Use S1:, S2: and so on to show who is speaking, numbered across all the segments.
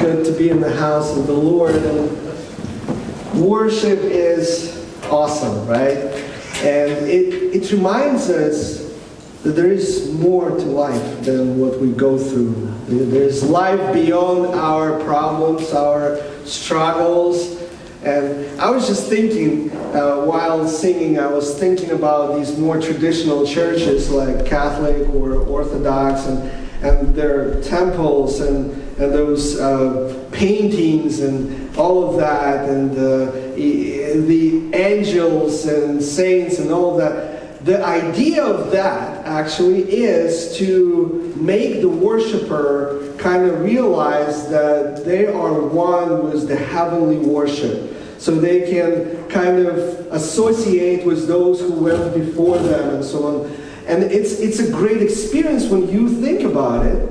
S1: good to be in the house of the Lord. And worship is awesome, right? And it reminds us that there is more to life than what we go through. There's life beyond our problems, our struggles. And I was just thinking, while singing, I was thinking about these more traditional churches like Catholic or Orthodox and their temples and those paintings and all of that, and the angels and saints and all of that. The idea of that actually is to make the worshiper kind of realize that they are one with the heavenly worship. So they can kind of associate with those who went before them and so on. And it's a great experience when you think about it,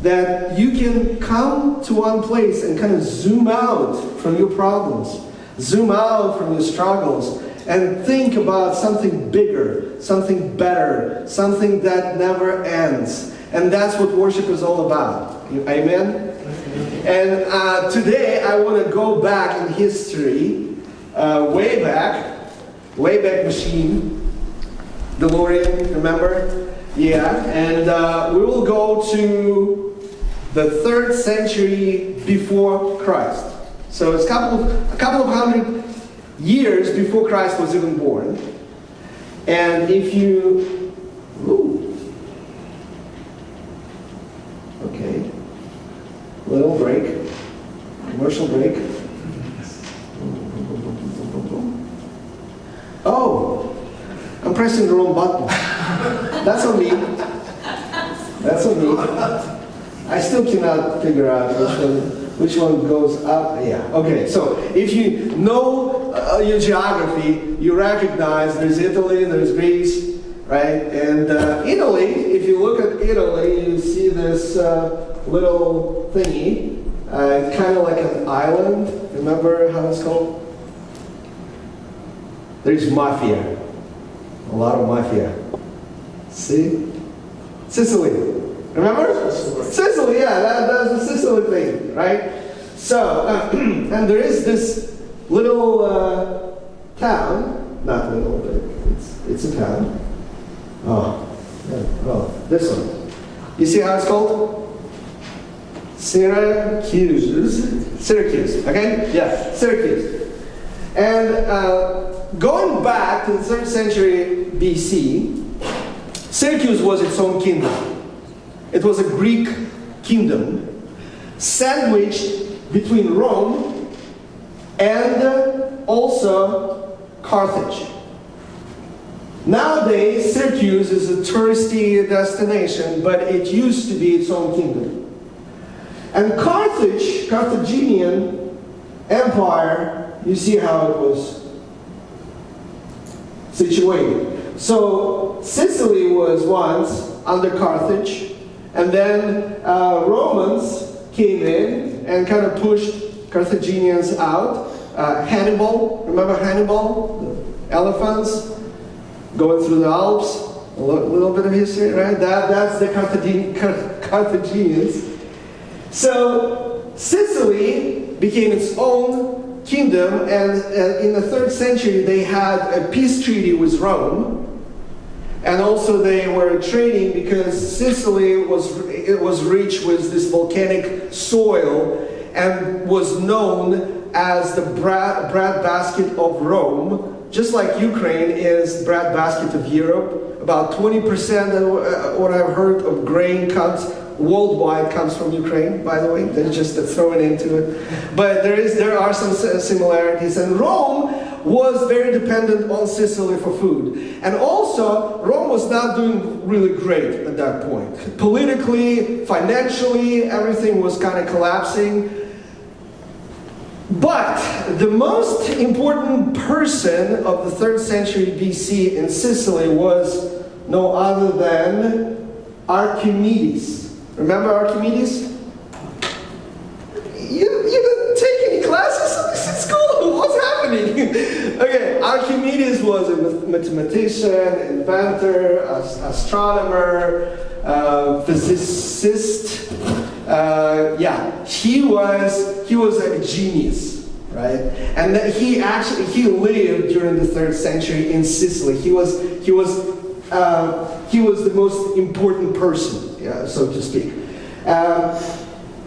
S1: that you can come to one place and kind of zoom out from your problems, zoom out from your struggles, and think about something bigger, something better, something that never ends. And that's what worship is all about. Amen? And today I want to go back in history, way back machine, DeLorean, remember? Yeah, and we will go to the 3rd century before Christ. So it's a couple of hundred years before Christ was even born. And if you... Okay. Little break. Commercial break. Oh! I'm pressing the wrong button. That's on me. That's on me. I still cannot figure out which one goes up. Yeah, okay. So if you know your geography, you recognize there's Italy, there's Greece, right? And Italy, if you look at Italy, you see this little thingy. It's kind of like an island. Remember how it's called? There's mafia. A lot of mafia. See? Sicily. Remember? Sicily, yeah, that's the Sicily thing, right? So, and there is this little town, not little, but it's a town. This one. You see how it's called? Syracuse, okay? Yeah, Syracuse. And going back to the 3rd century BC, Syracuse was its own kingdom. It was a Greek kingdom sandwiched between Rome and also Carthage. Nowadays, Syracuse is a touristy destination, but it used to be its own kingdom. And Carthaginian Empire, you see how it was situated. So Sicily was once under Carthage, and then Romans came in and kind of pushed Carthaginians out. Hannibal, remember Hannibal? The elephants going through the Alps. A little bit of history, right? That's the Carthaginians. So Sicily became its own kingdom, and in the 3rd century they had a peace treaty with Rome. And also they were trading because Sicily was rich with this volcanic soil and was known as the bread basket of Rome, just like Ukraine is bread basket of Europe. About 20% of what I've heard of grain comes worldwide comes from Ukraine, by the way. They're just throwing into it. But there are some similarities. And Rome was very dependent on Sicily for food. And also, Rome was not doing really great at that point. Politically, financially, everything was kind of collapsing. But the most important person of the 3rd century BC in Sicily was no other than Archimedes. Remember Archimedes? You didn't take any classes on this in school. What's happening? Okay, Archimedes was a mathematician, inventor, astronomer, physicist, he was a genius, right? And that he lived during the 3rd century in Sicily. He was the most important person, so to speak.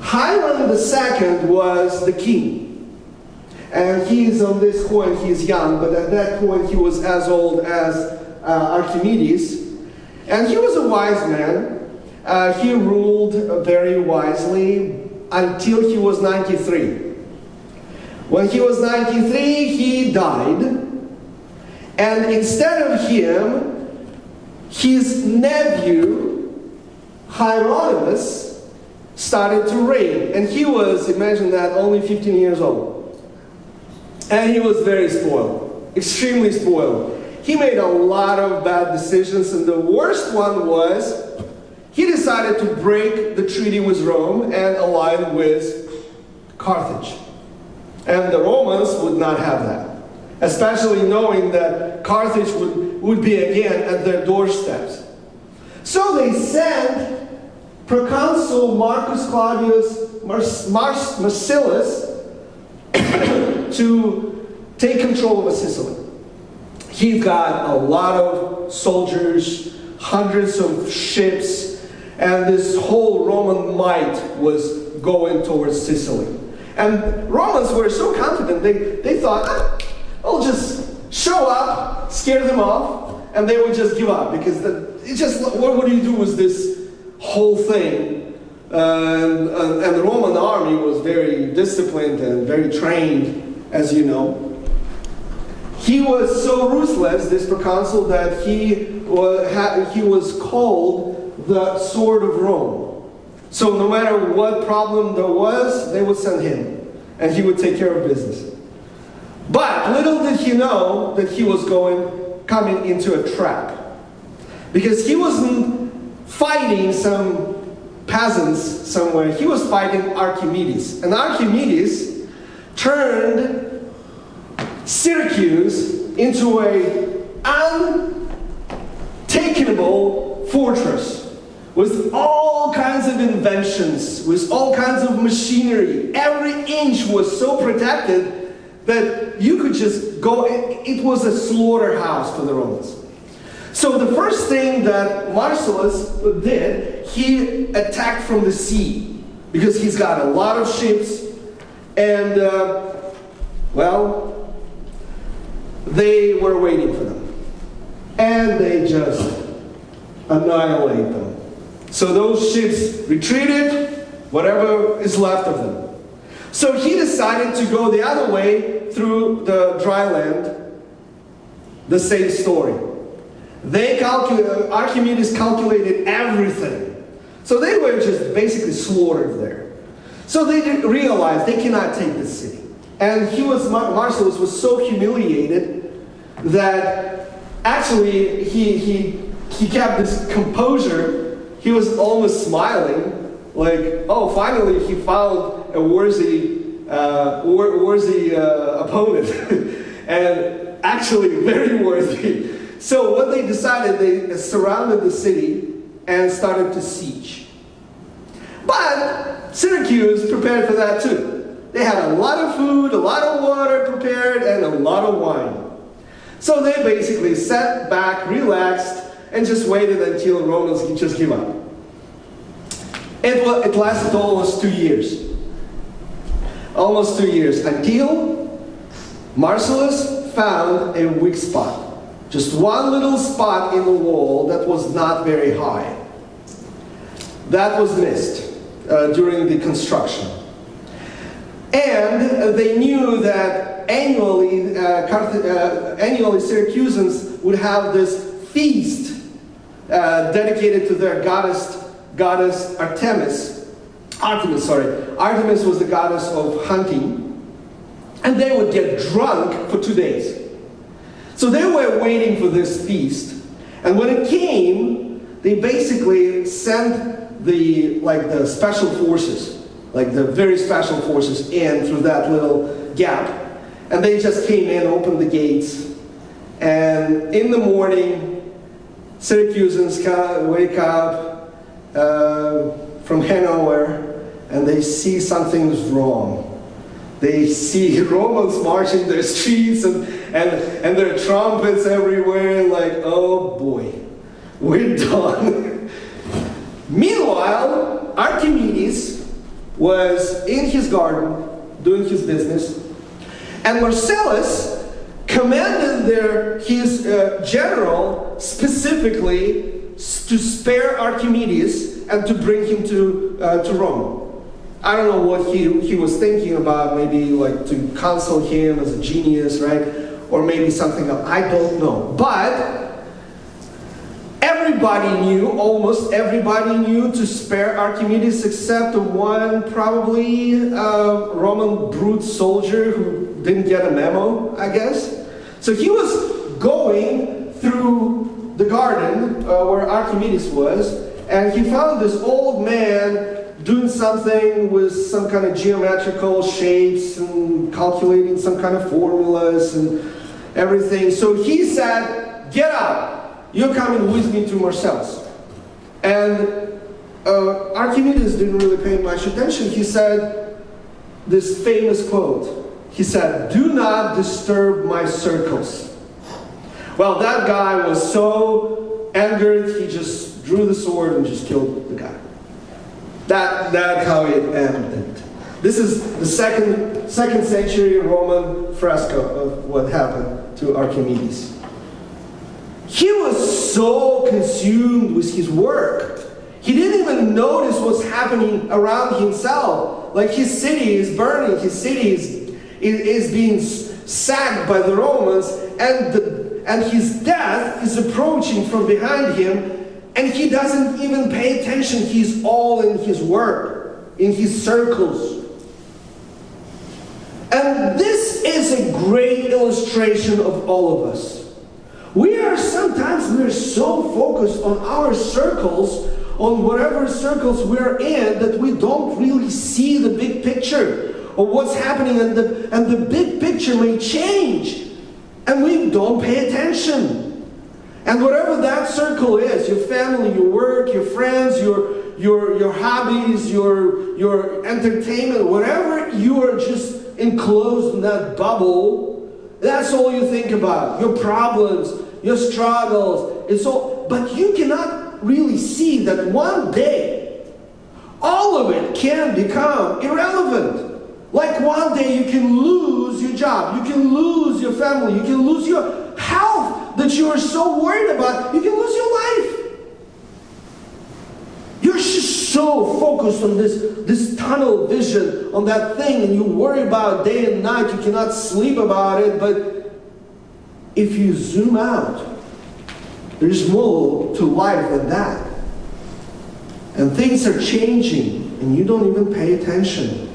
S1: Hiram II was the king, and he's on this point, he's young, but at that point he was as old as Archimedes, and he was a wise man. He ruled very wisely until he was 93. When he was 93, he died, and instead of him, his nephew, Hieronymus, started to reign. And he was, imagine that, only 15 years old. And he was very spoiled, extremely spoiled. He made a lot of bad decisions, and the worst one was he decided to break the treaty with Rome and align with Carthage. And the Romans would not have that, especially knowing that Carthage would be again at their doorsteps. So they sent Proconsul Marcus Claudius Marcellus to take control of Sicily. He got a lot of soldiers, hundreds of ships, and this whole Roman might was going towards Sicily. And Romans were so confident, they thought, I'll just show up, scare them off, and they would just give up. Because what do you do with this whole thing? And the Roman army was very disciplined and very trained, as you know. He was so ruthless, this proconsul, that he was called the Sword of Rome. So no matter what problem there was, they would send him, and he would take care of business. But little did he know that he was coming into a trap. Because he wasn't fighting some peasants somewhere, he was fighting Archimedes. And Archimedes turned Syracuse into an untakeable fortress with all kinds of inventions, with all kinds of machinery. Every inch was so protected that you could just go. It was a slaughterhouse for the Romans. So the first thing that Marcellus did, he attacked from the sea, because he's got a lot of ships, and they were waiting for them. And they just annihilate them. So those ships retreated, whatever is left of them. So he decided to go the other way through the dry land. The same story. Archimedes calculated everything. So they were just basically slaughtered there. So they realized they cannot take this city. And Marcellus was so humiliated that actually he kept this composure. He was almost smiling, like, oh, finally he found a worthy opponent, and actually very worthy. So what they decided, they surrounded the city and started to siege. But Syracuse prepared for that too. They had a lot of food, a lot of water prepared, and a lot of wine. So they basically sat back, relaxed, and just waited until the Romans could just give up. It lasted almost 2 years. Almost 2 years, until Marcellus found a weak spot. Just one little spot in the wall that was not very high. That was missed during the construction. And they knew that annually Syracusans would have this feast dedicated to their goddess Artemis. Artemis was the goddess of hunting. And they would get drunk for 2 days. So they were waiting for this feast. And when it came, they basically sent the special forces, like the very special forces, in through that little gap. And they just came in, opened the gates. And in the morning, Syracusans wake up from hangover, and they see something's wrong. They see Romans marching their streets and their trumpets everywhere, like, oh boy, we're done. Meanwhile, Archimedes was in his garden doing his business, and Marcellus commanded his general specifically to spare Archimedes and to bring him to Rome. I don't know what he was thinking about, maybe like to counsel him as a genius, right? Or maybe something else. I don't know. But almost everybody knew to spare Archimedes except one probably Roman brute soldier who didn't get a memo, I guess. So he was going through the garden where Archimedes was, and he found this old man doing something with some kind of geometrical shapes and calculating some kind of formulas and everything. So he said, "Get out! You're coming with me to Marcellus." And Archimedes didn't really pay much attention. He said this famous quote. He said, "Do not disturb my circles." Well, that guy was so angered, he just drew the sword and just killed the guy. That's how it ended. This is the second century Roman fresco of what happened to Archimedes. He was so consumed with his work. He didn't even notice what's happening around himself. Like his city is burning, his city is being sacked by the Romans, and his death is approaching from behind him. And he doesn't even pay attention. He's all in his work, in his circles. And this is a great illustration of all of us. We're so focused on our circles, on whatever circles we're in, that we don't really see the big picture of what's happening. And the big picture may change, and we don't pay attention. And whatever that circle is, your family, your work, your friends, your hobbies, your entertainment, whatever you are just enclosed in that bubble, that's all you think about. Your problems, your struggles, it's all. But you cannot really see that one day, all of it can become irrelevant. Like one day you can lose your job, you can lose your family, you can lose your health that you are so worried about, you can lose your life. You're just so focused on this tunnel vision, on that thing, and you worry about it day and night, you cannot sleep about it. But if you zoom out, there's more to life than that. And things are changing, and you don't even pay attention.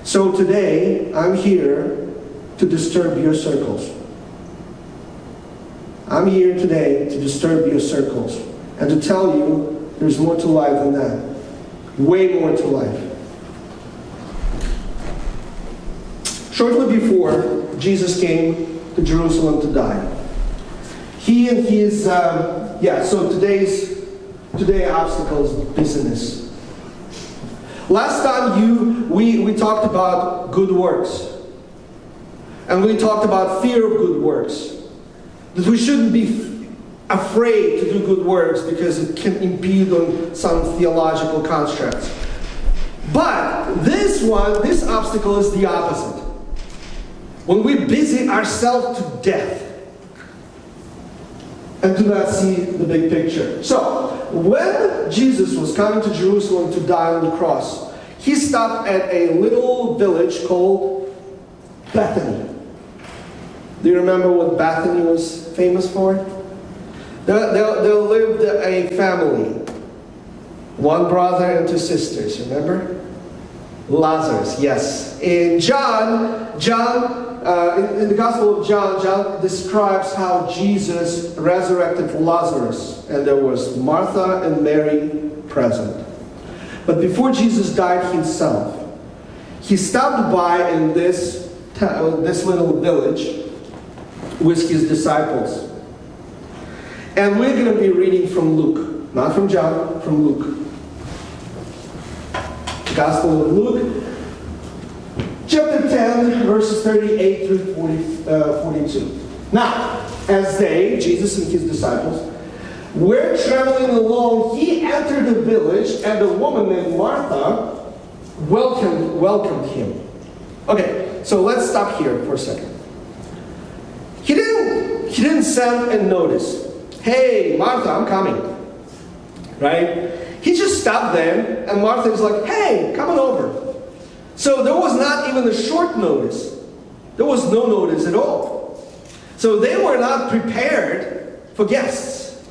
S1: So today, I'm here to disturb your circles. I'm here today to disturb your circles and to tell you there's more to life than that. Way more to life. Shortly before Jesus came to Jerusalem to die, he and his, so today's obstacle is busyness. Last time we talked about good works. And we talked about fear of good works. That we shouldn't be afraid to do good works because it can impede on some theological constructs. But this obstacle is the opposite. When we busy ourselves to death and do not see the big picture. So, when Jesus was coming to Jerusalem to die on the cross, he stopped at a little village called Bethany. Do you remember what Bethany was famous for? There lived a family. One brother and two sisters, remember? Lazarus, yes. In in the Gospel of John describes how Jesus resurrected Lazarus, and there was Martha and Mary present. But before Jesus died himself, he stopped by in this little village with his disciples. And we're going to be reading from Luke, not from John, from Luke. Gospel of Luke, chapter 10, verses 38 through 42. Now, as they, Jesus and his disciples, were traveling along, he entered the village, and a woman named Martha welcomed him. Okay, so let's stop here for a second. He didn't send a notice. Hey, Martha, I'm coming. Right? He just stopped there, and Martha was like, hey, come on over. So there was not even a short notice. There was no notice at all. So they were not prepared for guests.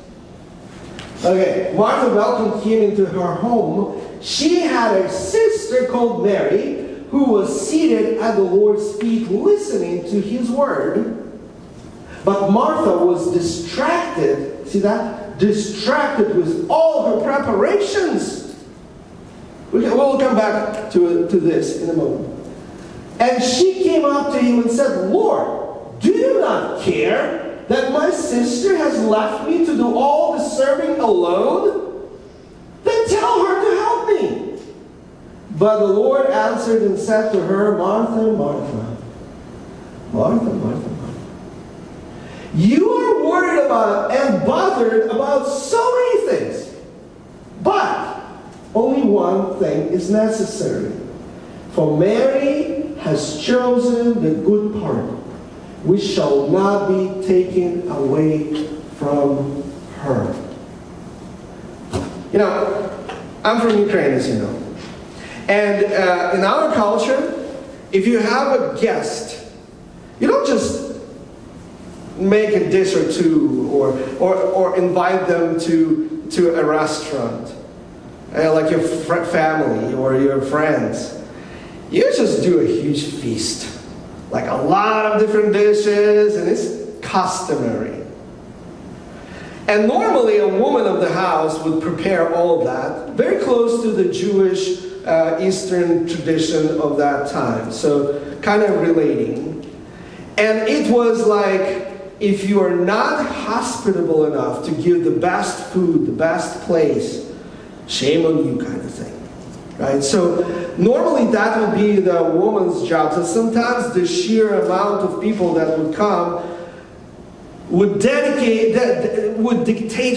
S1: Okay, Martha welcomed him into her home. She had a sister called Mary who was seated at the Lord's feet listening to his word. But Martha was distracted. See that? Distracted with all her preparations. We'll come back to this in a moment. And she came up to him and said, Lord, do you not care that my sister has left me to do all the serving alone? Then tell her to help me. But the Lord answered and said to her, Martha, Martha, Martha, Martha, Martha, you are worried about and bothered about so many things. But only one thing is necessary. For Mary has chosen the good part, which shall not be taken away from her. You know, I'm from Ukraine, as you know. And in our culture, if you have a guest, you don't just make a dish or two or invite them to a restaurant, like your family or your friends. You just do a huge feast, like a lot of different dishes, and it's customary. And normally a woman of the house would prepare all of that, very close to the Jewish Eastern tradition of that time, so kind of relating. And it was like, if you are not hospitable enough to give the best food, the best place, shame on you kind of thing. Right? So normally that would be the woman's job. So sometimes the sheer amount of people that would come would dictate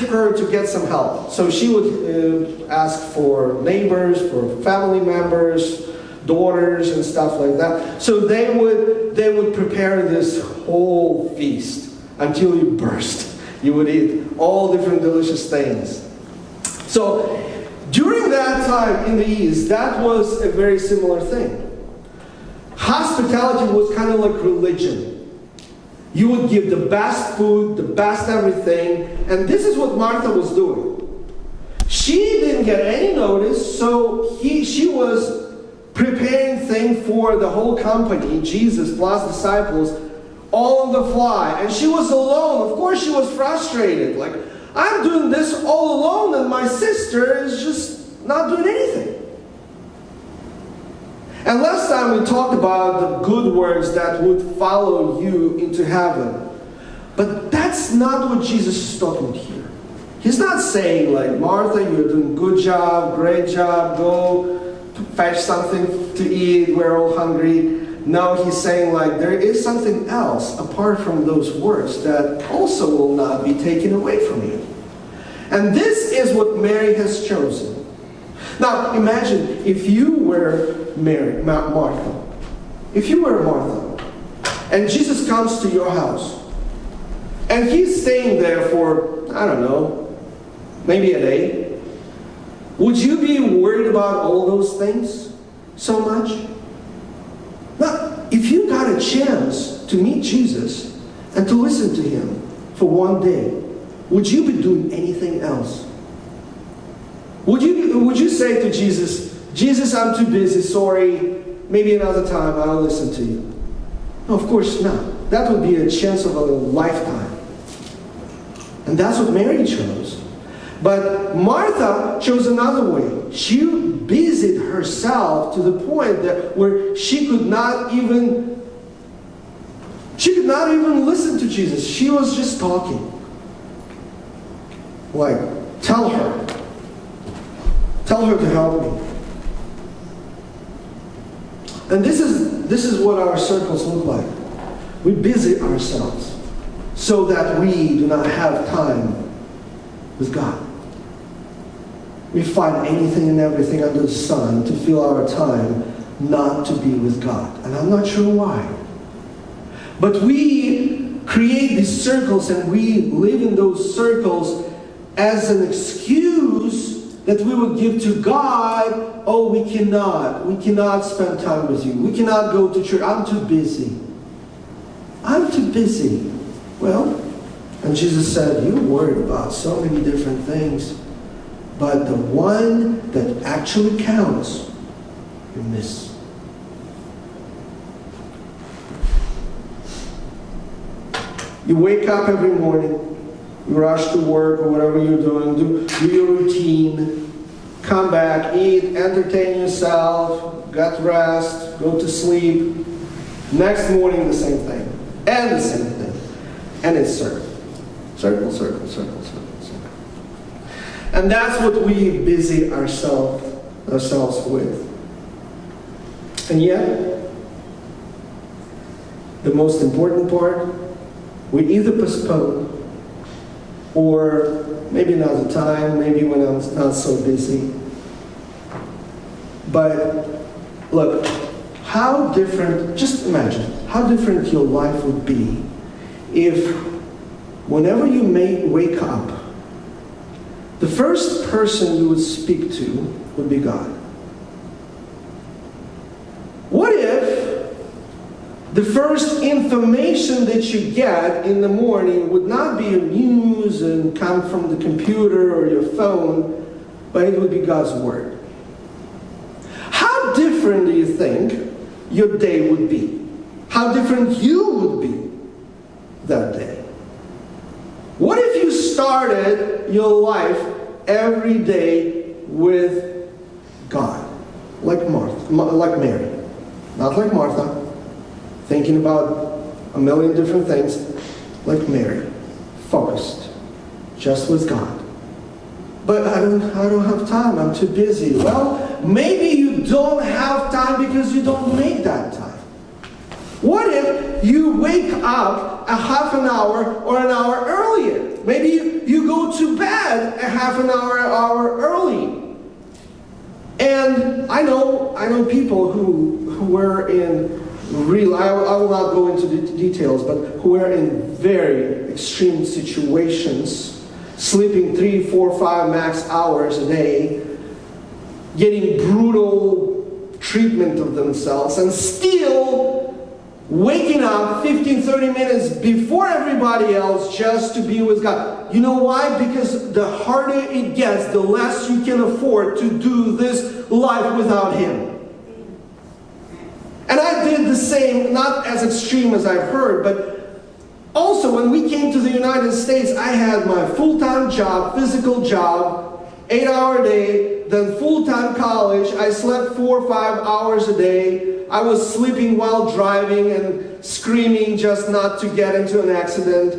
S1: her to get some help. So she would ask for neighbors, for family members, daughters and stuff like that. So they would prepare this whole feast until you burst. You would eat all different delicious things. So during that time in the East, that was a very similar thing. Hospitality was kind of like religion. You would give the best food, the best everything, and this is what Martha was doing. She didn't get any notice, so she was preparing things for the whole company, Jesus plus disciples, all on the fly. And she was alone. Of course she was frustrated. Like, I'm doing this all alone and my sister is just not doing anything. And last time we talked about the good works that would follow you into heaven. But that's not what Jesus is talking here. He's not saying like, Martha, you're doing a good job, great job, go fetch something to eat, we're all hungry. No, he's saying like, there is something else apart from those words that also will not be taken away from you. And this is what Mary has chosen. Now, imagine if you were Martha. If you were Martha, and Jesus comes to your house, and he's staying there for, I don't know, maybe a day, would you be worried about all those things so much? Now, if you got a chance to meet Jesus and to listen to him for one day, would you be doing anything else? Would you say to Jesus, Jesus, I'm too busy, sorry, maybe another time I'll listen to you? No, of course not. That would be a chance of a lifetime. And that's what Mary chose. But Martha chose another way. She busied herself to the point that where she could not even listen to Jesus. She was just talking. Like, tell her to help me. And this is what our circles look like. We busy ourselves so that we do not have time with God. We find anything and everything under the sun to fill our time not to be with God. And I'm not sure why. But we create these circles and we live in those circles as an excuse that we would give to God. Oh, we cannot spend time with you. We cannot go to church. I'm too busy. I'm too busy. Well, and Jesus said, you're worried about so many different things, but the one that actually counts, you miss. You wake up every morning, you rush to work or whatever you're doing, do your routine, come back, eat, entertain yourself, get rest, go to sleep. Next morning, the same thing. And the same thing. And it's circle. Circle, circle, circle, circle, circle. And that's what we busy ourselves with. And yet, the most important part, we either postpone, or maybe now's the time, maybe when I'm not so busy. But look, how different, just imagine, how different your life would be if whenever you wake up, the first person you would speak to would be God. What if the first information that you get in the morning would not be your news and come from the computer or your phone, but it would be God's Word? How different do you think your day would be? How different you would be that day? What if you started your life every day with God? Like Mary. Not like Martha, thinking about a million different things. Like Mary, focused, just with God. But I don't have time, I'm too busy. Well, maybe you don't have time because you don't make that time. What if you wake up a half an hour or an hour earlier? Maybe you go to bed a half an hour early. And I know people who were in real, I will not go into the details, but who were in very extreme situations, sleeping 3, 4, 5 max hours a day, getting brutal treatment of themselves, and still waking up 15, 30 minutes before everybody else just to be with God. You know why? Because the harder it gets, the less you can afford to do this life without Him. And I did the same, not as extreme as I've heard, but also when we came to the United States, I had my full-time job, physical job, 8-hour day, then full-time college. I slept 4 or 5 hours a day. I was sleeping while driving and screaming just not to get into an accident.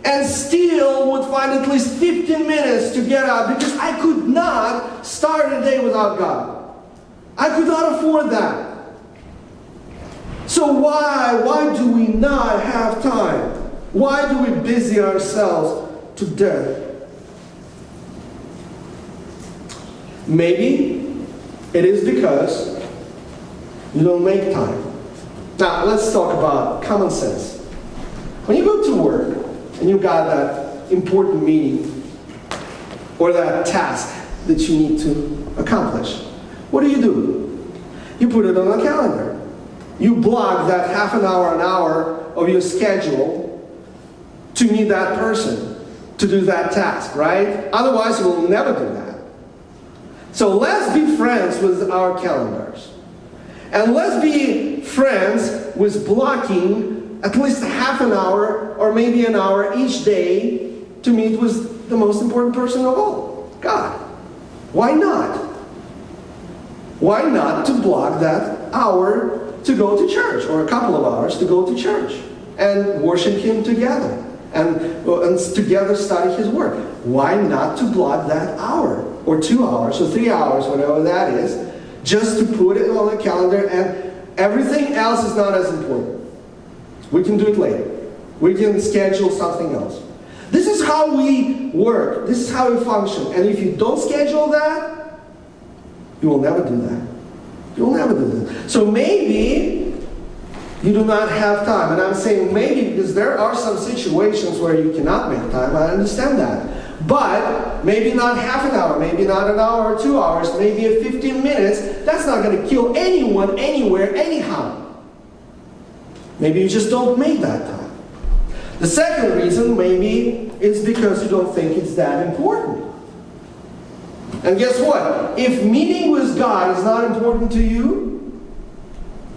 S1: And still would find at least 15 minutes to get out because I could not start a day without God. I could not afford that. So why do we not have time? Why do we busy ourselves to death? Maybe it is because you don't make time. Now, let's talk about common sense. When you go to work and you got that important meeting or that task that you need to accomplish, what do? You put it on a calendar. You block that half an hour of your schedule to meet that person, to do that task, right? Otherwise, you will never do that. So let's be friends with our calendars. And let's be friends with blocking at least half an hour or maybe an hour each day to meet with the most important person of all, God. Why not? Why not to block that hour to go to church, or a couple of hours to go to church and worship Him together and together study His Word? Why not to block that hour or 2 hours or 3 hours, whatever that is, just to put it on the calendar and Everything else is not as important. We can do it later. We can schedule something else. This is how we work. This is how we function. And if you don't schedule that, you will never do that. You will never do that. So maybe you do not have time. And I'm saying maybe because there are some situations where you cannot make time. I understand that. But maybe not half an hour, maybe not an hour or 2 hours, maybe 15 minutes. That's not going to kill anyone, anywhere, anyhow. Maybe you just don't make that time. The second reason maybe is because you don't think it's that important. And guess what? If meeting with God is not important to you,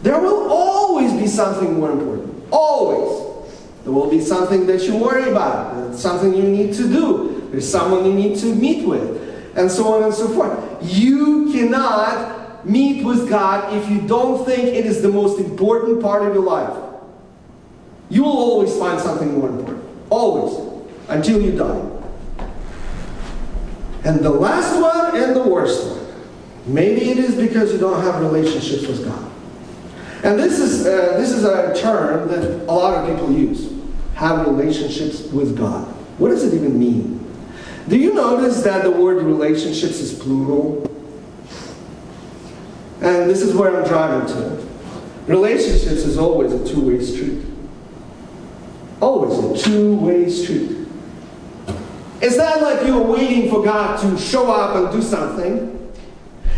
S1: there will always be something more important. Always. There will be something that you worry about. Something you need to do. There's someone you need to meet with. And so on and so forth. You cannot meet with God if you don't think it is the most important part of your life. You will always find something more important. Always. Until you die. And the last one and the worst one. Maybe it is because you don't have relationships with God. And this is a term that a lot of people use. Have relationships with God. What does it even mean? Do you notice that the word relationships is plural? And this is where I'm driving to. Relationships is always a two-way street. Always a two-way street. It's not like you are waiting for God to show up and do something.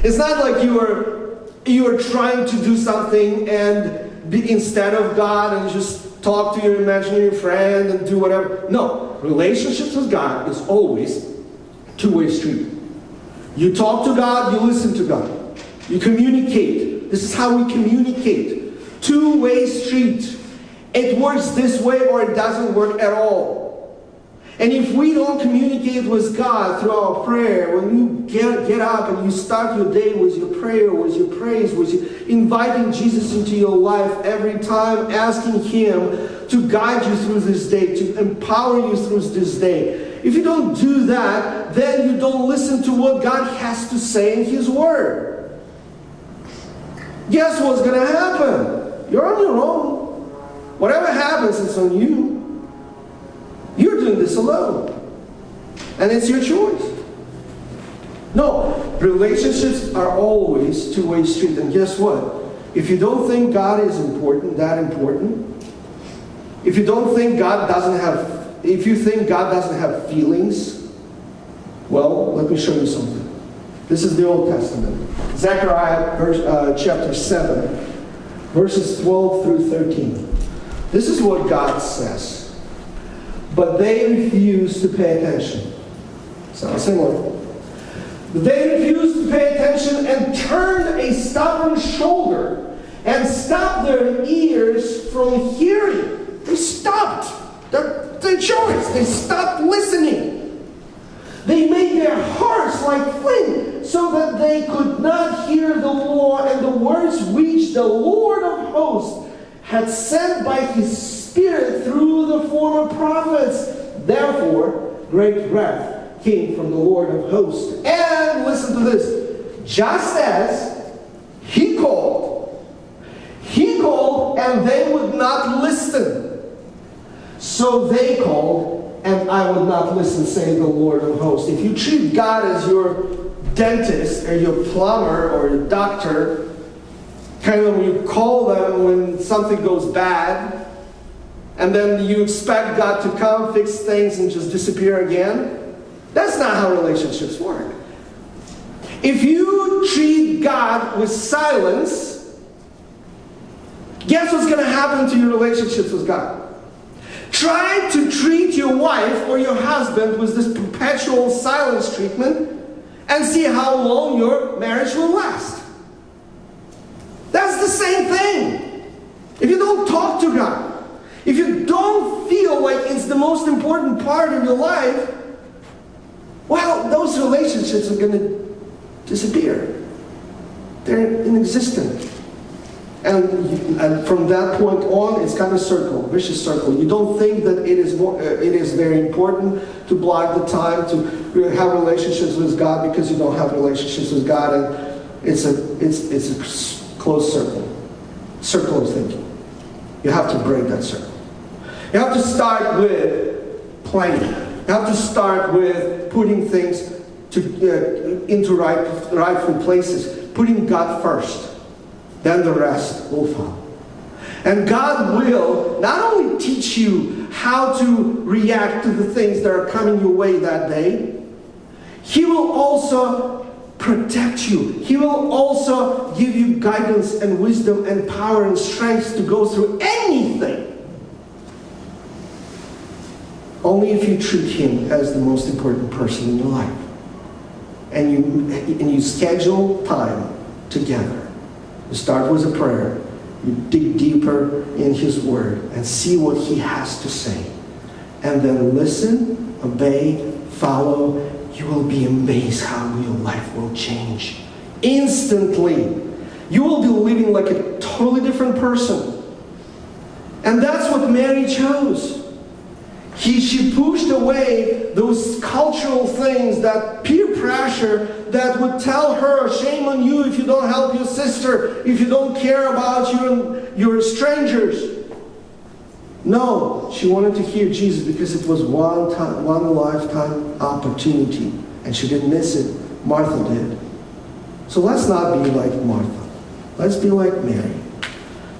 S1: It's not like you are trying to do something and be instead of God and just talk to your imaginary friend and do whatever. No. Relationships with God is always two-way street. You talk to God, you listen to God. You communicate. This is how we communicate. Two-way street. It works this way or it doesn't work at all. And if we don't communicate with God through our prayer, when you get up and you start your day with your prayer, with your praise, with your inviting Jesus into your life every time, asking Him to guide you through this day, to empower you through this day. If you don't do that, then you don't listen to what God has to say in His Word. Guess what's going to happen? You're on your own. Whatever happens, it's on you. You're doing this alone. And it's your choice. No, relationships are always two-way street. And guess what? If you don't think God is important, that important, if you think God doesn't have feelings, well, let me show you something. This is the Old Testament. Zechariah chapter 7, verses 12 through 13. This is what God says. But they refused to pay attention. Sounds similar. But they refused to pay attention and turned a stubborn shoulder and stopped their ears from hearing. They stopped their choice. They stopped listening. They made their hearts like flint so that they could not hear the law and the words which the Lord of hosts had sent by His Spirit through the former prophets. Therefore, great wrath came from the Lord of hosts. And listen to this. Just as He called, and they would not listen. So they called, and I would not listen, say the Lord of hosts. If you treat God as your dentist, or your plumber, or your doctor, kind of when you call them when something goes bad, and then you expect God to come, fix things, and just disappear again. That's not how relationships work. If you treat God with silence, guess what's going to happen to your relationships with God? Try to treat your wife or your husband with this perpetual silence treatment and see how long your marriage will last. That's the same thing. If you don't talk to God, if you don't feel like it's the most important part of your life, well, those relationships are going to disappear. They're inexistent. And from that point on, it's kind of a vicious circle. You don't think that it is very important to block the time to have relationships with God because you don't have relationships with God, and it's a closed circle. circle of thinking. You have to break that circle. You have to start with planning. You have to start with putting things into rightful places, putting God first. Then the rest will follow. And God will not only teach you how to react to the things that are coming your way that day, He will also protect you. He will also give you guidance and wisdom and power and strength to go through anything. Only if you treat Him as the most important person in your life. And you schedule time together. You start with a prayer. You dig deeper in His Word and see what He has to say. And then listen, obey, follow. You will be amazed how your life will change. Instantly. You will be living like a totally different person. And that's what Mary chose. She pushed away those cultural things, that peer pressure that would tell her, shame on you if you don't help your sister, if you don't care about your strangers. No, she wanted to hear Jesus because it was one lifetime opportunity. And she didn't miss it. Martha did. So let's not be like Martha. Let's be like Mary.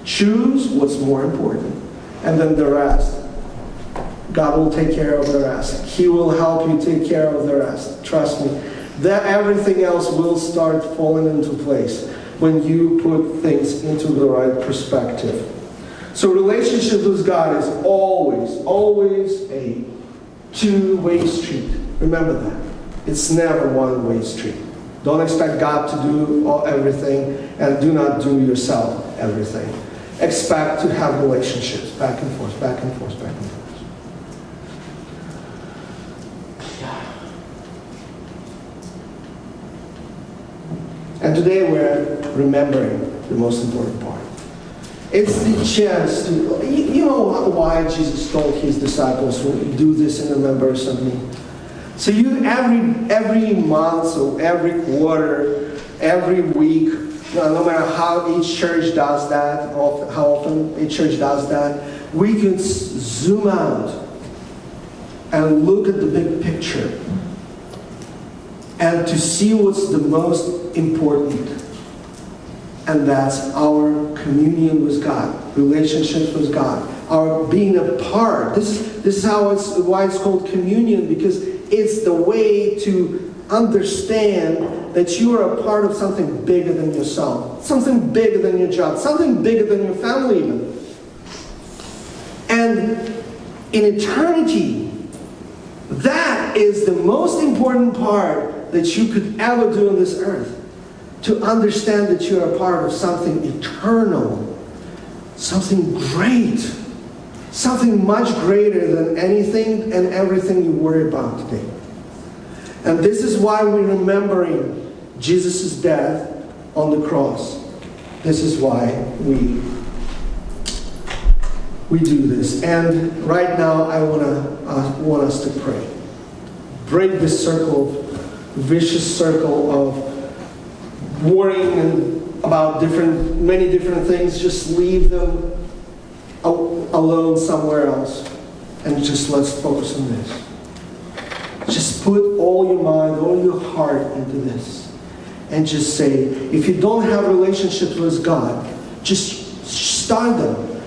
S1: Choose what's more important. And then the rest. God will take care of the rest. He will help you take care of the rest. Trust me. That everything else will start falling into place when you put things into the right perspective. So relationship with God is always a two-way street. Remember that. It's never one-way street. Don't expect God to do everything, and do not do yourself everything. Expect to have relationships back and forth, back and forth, back and forth. And today we're remembering the most important part. It's the chance to, you know why Jesus told His disciples, do this in remembrance of me. So you every month, so every quarter, every week, no matter how each church does that, how often each church does that, we can zoom out and look at the big picture and to see what's the most important. And that's our communion with God, relationship with God, our being a part. This is why it's called communion, because it's the way to understand that you are a part of something bigger than yourself, something bigger than your job, something bigger than your family even. And in eternity, that is the most important part that you could ever do on this earth. To understand that you are a part of something eternal, something great, something much greater than anything and everything you worry about today. And this is why we're remembering Jesus' death on the cross. This is why we do this. And right now I want us to pray. Break this vicious circle of worrying about many different things. Just leave them alone somewhere else. And just let's focus on this. Just put all your mind, all your heart into this. And just say, if you don't have relationships with God, just start them.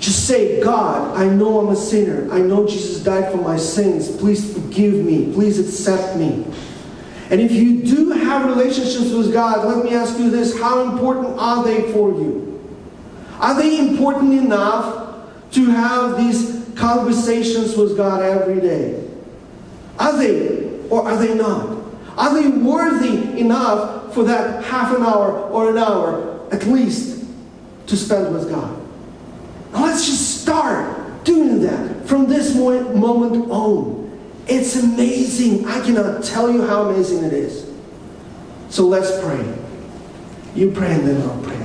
S1: Just say, God, I know I'm a sinner. I know Jesus died for my sins. Please forgive me. Please accept me. And if you do have relationships with God, let me ask you this, how important are they for you? Are they important enough to have these conversations with God every day? Are they, or are they not? Are they worthy enough for that half an hour or an hour, at least, to spend with God? Now let's just start doing that from this moment on. It's amazing. I cannot tell you how amazing it is. So let's pray. You pray and then I'll pray.